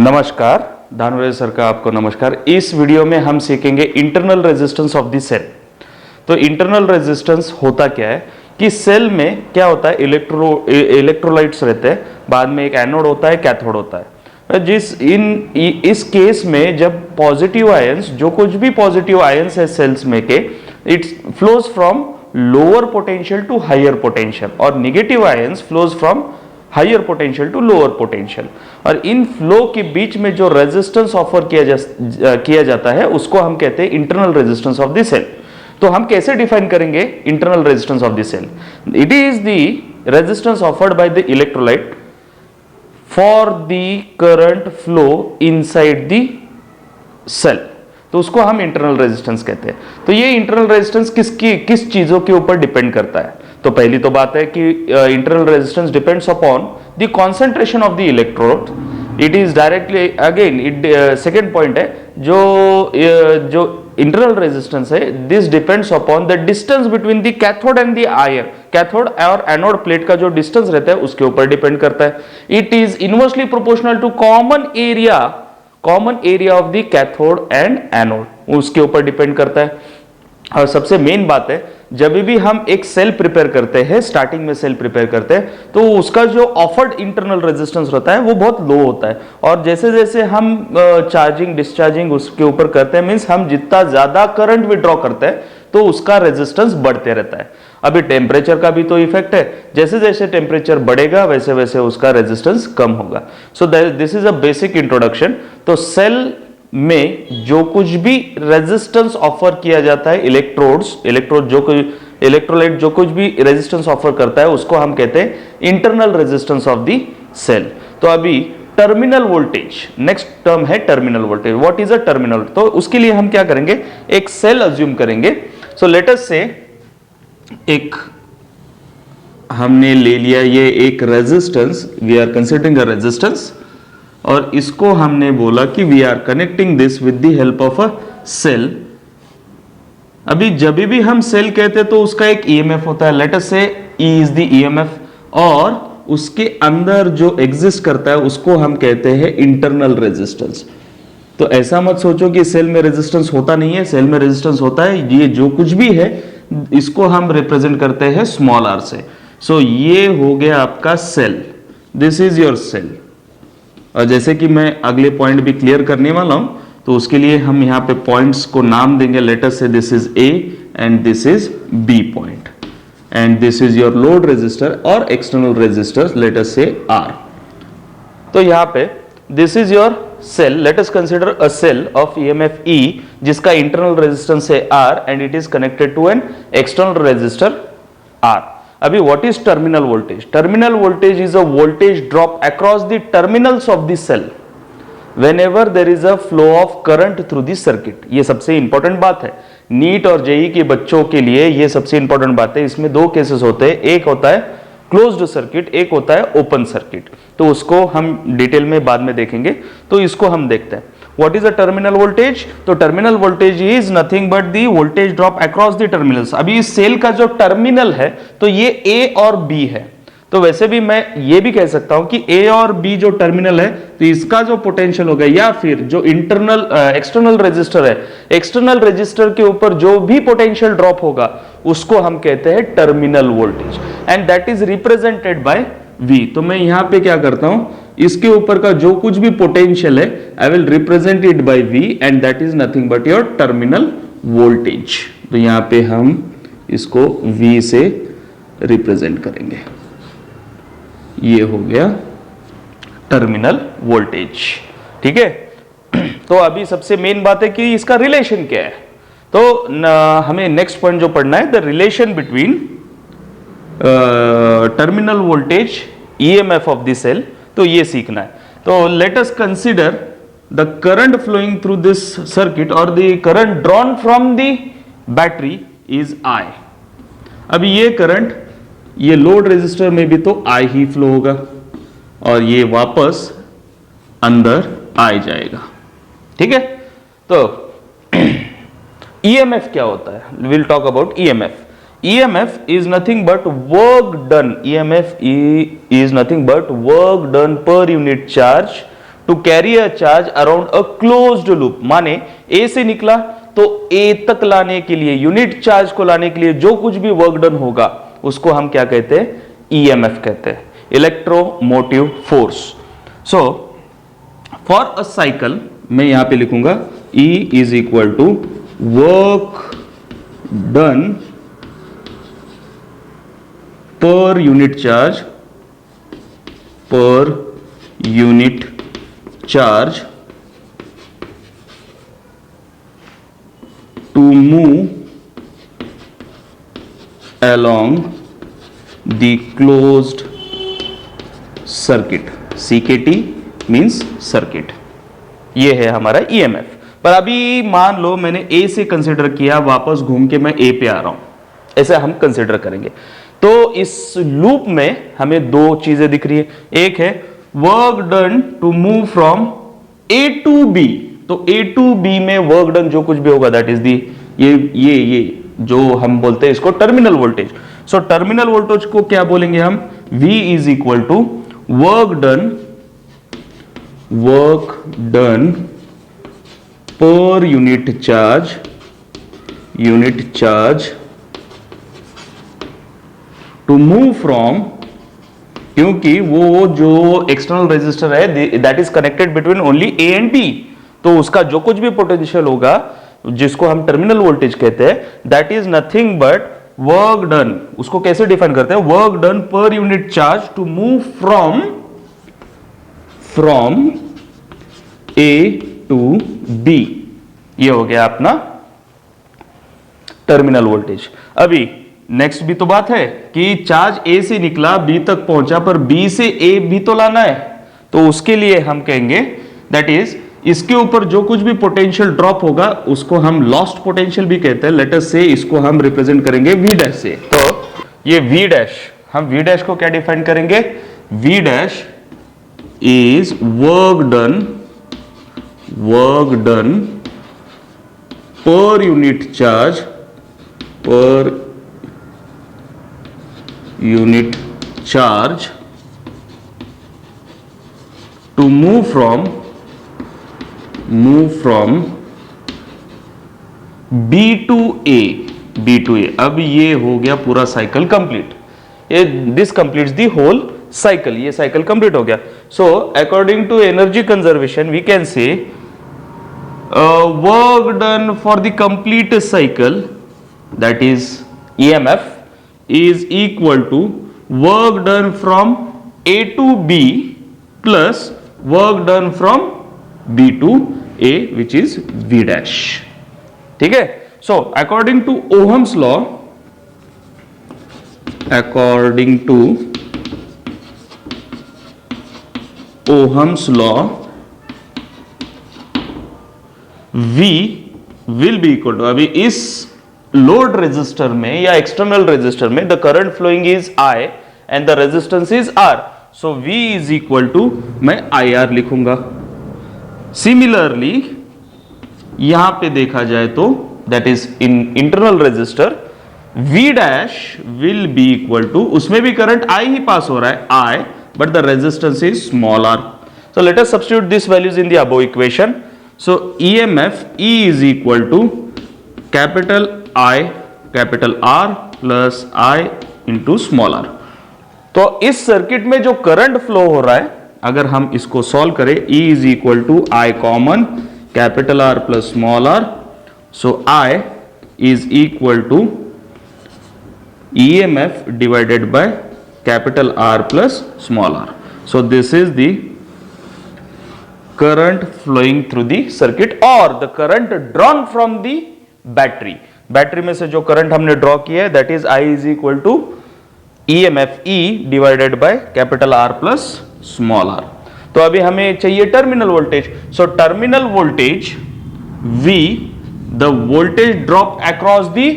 नमस्कार, दानवे सर का आपको नमस्कार। इस वीडियो में हम सीखेंगे internal resistance of the cell. तो इंटरनल रेजिस्टेंस होता क्या है कि सेल में क्या होता है, इलेक्ट्रोलाइट्स रहते हैं, बाद में एक एनोड होता है, कैथोड होता है। इस केस में जब पॉजिटिव आयंस, जो कुछ भी पॉजिटिव आयंस है सेल्स में के, it flows from lower potential to higher potential, और negative ions flows from higher potential to lower potential. और इन फ्लो के बीच में जो रेजिस्टेंस ऑफर किया जाता है उसको हम कहते हैं internal resistance of the cell. तो हम कैसे डिफाइन करेंगे internal resistance of the cell? It is the resistance offered by the electrolyte for the current flow inside the cell. तो उसको हम इंटरनल रेजिस्टेंस कहते हैं। तो ये इंटरनल रेजिस्टेंस किस चीजों के ऊपर डिपेंड करता है? तो पहली तो बात है कि internal resistance depends upon the concentration of the electrode. It is directly again second point है, जो इंटरनल रेजिस्टेंस है, this depends upon the distance between the cathode and the ion. Cathode और एनोड प्लेट का जो distance रहता है उसके ऊपर डिपेंड करता है। It is inversely proportional to common area of the cathode and anode, उसके ऊपर डिपेंड करता है। और सबसे मेन बात है, जब भी हम एक सेल प्रिपेयर करते हैं, स्टार्टिंग में सेल प्रिपेयर करते हैं, तो उसका जो ऑफर्ड इंटरनल रेजिस्टेंस होता है वो बहुत लो होता है। और जैसे जैसे हम चार्जिंग डिस्चार्जिंग उसके ऊपर करते हैं, मीन्स हम जितना ज्यादा करंट विड्रॉ करते हैं तो उसका रेजिस्टेंस बढ़ते रहता है। अभी टेम्परेचर का भी तो इफेक्ट है, जैसे जैसे टेम्परेचर बढ़ेगा वैसे वैसे उसका रेजिस्टेंस कम होगा। So this is a basic introduction. तो सेल में जो कुछ भी रेजिस्टेंस ऑफर किया जाता है, इलेक्ट्रोलाइट जो कुछ भी रेजिस्टेंस ऑफर करता है उसको हम कहते हैं internal resistance of the cell. तो अभी टर्मिनल वोल्टेज, नेक्स्ट टर्म है terminal voltage. What is a terminal? तो उसके लिए हम क्या करेंगे, एक सेल अज्यूम करेंगे। सो लेट अस से एक हमने ले लिया ये एक resistance, we are considering a resistance, और इसको हमने बोला कि we are connecting this with the help of a cell. अभी जब भी हम सेल कहते हैं तो उसका एक ईएमएफ होता है, लेट अस से E इज द ईएमएफ, और उसके अंदर जो एग्जिस्ट करता है उसको हम कहते हैं इंटरनल रेजिस्टेंस। तो ऐसा मत सोचो कि सेल में रेजिस्टेंस होता नहीं है, सेल में रेजिस्टेंस होता है। ये जो कुछ भी है इसको हम रिप्रेजेंट करते हैं स्मॉल r से। सो ये हो गया आपका cell, this is your cell. और जैसे कि मैं अगले पॉइंट भी क्लियर करने वाला हूं, तो उसके लिए हम यहां पे पॉइंट्स को नाम देंगे। Let us say this is A and this is B point, and this is your load resistor और external resistor, let us say R। तो यहां पे this is your cell, let us consider a cell of EMF E जिसका internal resistance है R and it is connected to an external resistor R। अभी what is terminal voltage? Terminal voltage is a voltage drop across the terminals of the cell whenever there is a flow of current through the circuit. ये सबसे important बात है, NEET और JEE के बच्चों के लिए ये सबसे इंपॉर्टेंट बात है। इसमें दो केसेस होते हैं, एक होता है क्लोज्ड सर्किट, एक होता है ओपन सर्किट। तो उसको हम डिटेल में बाद में देखेंगे। तो इसको हम देखते हैं, what is a terminal voltage? तो terminal voltage is nothing but the voltage drop across the terminals. अभी इस सेल का जो टर्मिनल है तो ये A और B है। तो वैसे भी मैं ये भी कह सकता हूं कि A और B जो टर्मिनल है तो इसका जो पोटेंशियल होगा, या फिर जो इंटरनल एक्सटर्नल रेजिस्टर है, एक्सटर्नल रेजिस्टर के ऊपर जो भी पोटेंशियल ड्रॉप होगा उसको हम कहते हैं terminal voltage, and that is represented by V। तो मैं यहां पे क्या करता हूं, इसके ऊपर का जो कुछ भी पोटेंशियल है I will represent it by V and that is nothing but your terminal voltage. तो यहां पे हम इसको V से रिप्रेजेंट करेंगे। ये हो गया टर्मिनल वोल्टेज, ठीक है। तो अभी सबसे मेन बात है कि इसका रिलेशन क्या है। तो हमें नेक्स्ट पॉइंट जो पढ़ना है, the relation between terminal voltage EMF of the cell, तो ये सीखना है। तो let us consider the current flowing through this circuit और the current drawn from the battery is I। अभी ये करंट, ये लोड रेजिस्टर में भी तो I ही फ्लो होगा और ये वापस अंदर आ जाएगा, ठीक है। तो EMF क्या होता है? Will talk about EMF। EMF is nothing but work done. EMF is nothing but work done per unit charge to carry a charge around a closed loop, माने ए से निकला तो ए तक लाने के लिए, यूनिट चार्ज को लाने के लिए जो कुछ भी वर्क डन होगा उसको हम क्या कहते हैं, ईएमएफ कहते हैं, electromotive force. So for a cycle मैं यहां पे लिखूंगा E is equal to work done per unit charge, per unit charge to move along the closed circuit, CKT means circuit, ये है हमारा EMF। पर अभी मान लो मैंने A से कंसिडर किया, वापस घूम के मैं A पे आ रहा हूं, ऐसे हम कंसिडर करेंगे। तो इस लूप में हमें दो चीजें दिख रही है, एक है work done to move from A to B, तो A टू B में वर्क डन जो कुछ भी होगा दैट इज दी ये जो हम बोलते हैं इसको terminal voltage. So terminal voltage को क्या बोलेंगे हम, V is equal to work done per unit charge to move from, क्योंकि वो जो एक्सटर्नल रेजिस्टर है that is connected between only A and B, तो उसका जो कुछ भी पोटेंशियल होगा जिसको हम टर्मिनल वोल्टेज कहते हैं that is nothing but work done. उसको कैसे डिफाइन करते हैं, work done per unit charge to move from A to B, ये हो गया अपना टर्मिनल वोल्टेज। अभी नेक्स्ट भी तो बात है कि चार्ज A से निकला B तक पहुंचा, पर B से A भी तो लाना है, तो उसके लिए हम कहेंगे दैट इज इसके ऊपर जो कुछ भी पोटेंशियल ड्रॉप होगा उसको हम लॉस्ट पोटेंशियल भी कहते हैं। लेट अस से इसको हम रिप्रेजेंट करेंगे V डैश से। तो ये V डैश, हम V डैश को क्या डिफाइन करेंगे, V dash is work done per unit charge to move from B to A, अब ये हो गया पूरा cycle complete, this completes the whole cycle, ये साइकिल कंप्लीट हो गया। So according to energy conservation we can say work done for the complete cycle that is EMF is equal to work done from A to B plus work done from B to A which is V dash, ठीक है। So according to Ohm's law, V will be equal to, अभी इस load resistor में या external resistor में the current flowing is I and the resistance is R, so V is equal to मैं IR लिखूंगा। Similarly यहां पे देखा जाए तो that is in internal resistor V dash will be equal to, उसमें भी करंट I ही पास हो रहा है I, but the resistance is small r। So let us substitute this values in the above equation. So EMF E is equal to capital I capital R plus I into small r। तो इस circuit में जो current flow हो रहा है अगर हम इसको सॉल्व करें, E is equal to I common capital R plus small r, so I is equal to EMF divided by capital R plus small r. So this is the current flowing through the circuit or the current drawn from the battery. Battery में से जो current हमने draw किया है that is I is equal to EMF E divided by capital R plus small r. तो अभी हमें चाहिए terminal voltage. So terminal voltage V, the voltage drop across the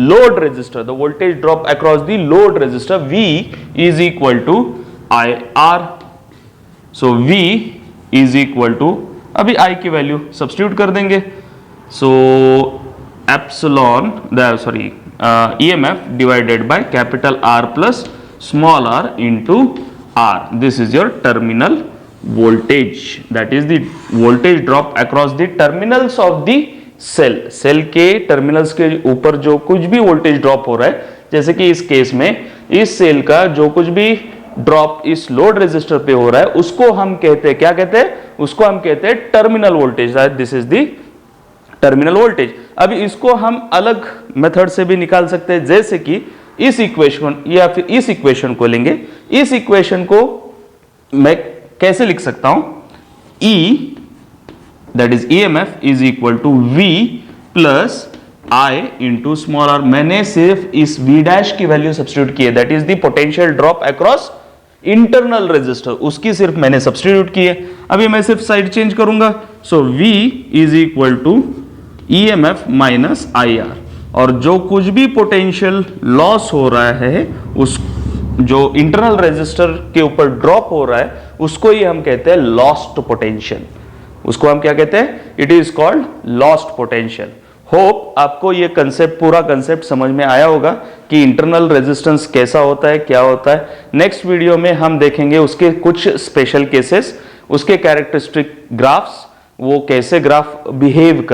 load resistor, the voltage drop across the load resistor V is equal to IR. So V is equal to, अभी I की value substitute कर देंगे, so epsilon EMF divided by capital R plus small r into R. This is your terminal voltage, that is the voltage drop across the terminals of the cell. Cell के terminals के ऊपर जो कुछ भी voltage drop हो रहा है, जैसे कि इस केस में इस सेल का जो कुछ भी ड्रॉप इस लोड रेजिस्टर पे हो रहा है, उसको हम कहते हैं, क्या कहते हैं, उसको हम कहते हैं terminal voltage. This is the terminal voltage. अभी इसको हम अलग मेथड से भी निकाल सकते हैं, जैसे कि इस इक्वेशन या फिर इस इक्वेशन को लेंगे. इस इक्वेशन को मैं कैसे लिख सकता हूं, E that is EMF is equal to V plus I into small r. मैंने सिर्फ इस V डैश की वैल्यू सब्स्टिट्यूट की है, that is the potential drop across internal resistor, उसकी सिर्फ मैंने सब्स्टिट्यूट की है. अभी मैं सिर्फ साइड चेंज करूंगा, so V is equal to EMF minus IR, और जो कुछ भी पोटेंशियल लॉस हो रहा है, उस जो इंटरनल रेजिस्टर के ऊपर ड्रॉप हो रहा है, उसको ही हम कहते हैं लॉस्ट पोटेंशियल. उसको हम क्या कहते हैं, it is called lost potential. Hope आपको ये कंसेप्ट, पूरा कंसेप्ट समझ में आया होगा कि इंटरनल रेजिस्टेंस कैसा होता है, क्या होता है. नेक्स्ट वीडियो में हम देखेंगे उसके कुछ स्पेशल केसेस, उसके कैरेक्टरिस्टिक ग्राफ्स, वो कैसे ग्राफ बिहेव